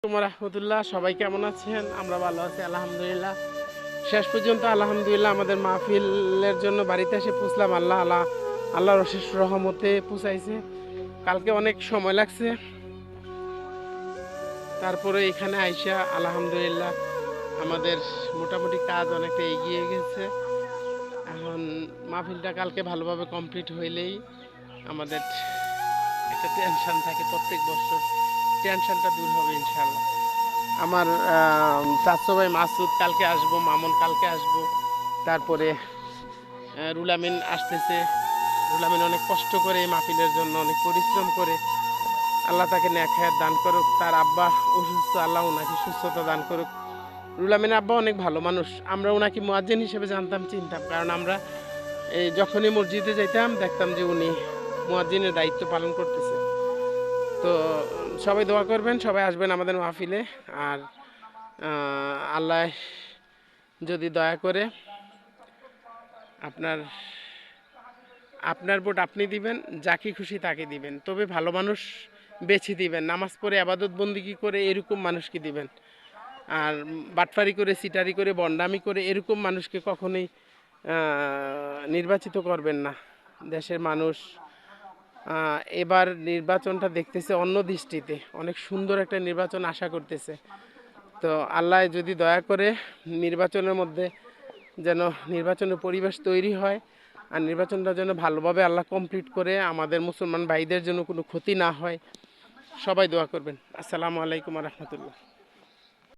রাহমাতুল্লাহ, সবাই কেমন আছেন? আমরা ভালো আছি আলহামদুলিল্লাহ। শেষ পর্যন্ত আলহামদুলিল্লাহ আমাদের মাহফিলের জন্য বাড়িতে এসে পুষলাম। আল্লাহর অশেষ রহমতে পুষাইছে। কালকে অনেক সময় লাগছে, তারপরে এখানে আইসা আলহামদুলিল্লাহ আমাদের মোটামুটি কাজ অনেকটা এগিয়ে গেছে। এখন মাহফিলটা কালকে ভালোভাবে কমপ্লিট হইলেই আমাদের একটা টেনশন থাকে, প্রত্যেক বছর টেনশনটা দূর হবে ইনশাল্লাহ। আমার চাচতো ভাই মাসুদ কালকে আসবো, মামুন কালকে আসবো, তারপরে রুলামিন আসতেছে। রুলামিন অনেক কষ্ট করে এই মাহফিলের জন্য অনেক পরিশ্রম করে। আল্লাহ তাকে নেক হায়াত দান করুক। তার আব্বা অসুস্থ, আল্লাহ ওনাকে সুস্থতা দান করুক। রুলামিনের আব্বা অনেক ভালো মানুষ। আমরা ওনাকে মুয়াজ্জিন হিসেবে জানতাম, চিনতাম, কারণ আমরা যখনই মসজিদে যাইতাম দেখতাম যে উনি মুয়াজ্জিনের দায়িত্ব পালন করতেছে। তো সবাই দোয়া করবেন, সবাই আসবেন আমাদের মাহফিলে। আর আল্লাহ যদি দয়া করে আপনার আপনার ভোট আপনি দিবেন, যাকে খুশি তাকে দিবেন, তবে ভালো মানুষ বেছে দিবেন। নামাজ পড়ে আবাদত বন্দিগি করে এরকম মানুষকে দিবেন। আর বাটফারি করে, সিটারি করে, বন্ডামি করে এরকম মানুষকে কখনোই নির্বাচিত করবেন না। দেশের মানুষ এবার নির্বাচনটা দেখতেছে অন্য দৃষ্টিতে, অনেক সুন্দর একটা নির্বাচন আশা করতেছে। তো আল্লাহ যদি দয়া করে নির্বাচনের মধ্যে যেন নির্বাচনের পরিবেশ তৈরি হয়, আর নির্বাচনটা যেন ভালোভাবে আল্লাহ কমপ্লিট করে আমাদের মুসলমান ভাইদের জন্য কোনো ক্ষতি না হয়। সবাই দোয়া করবেন। আসসালামু আলাইকুম রহমতুল্লাহ।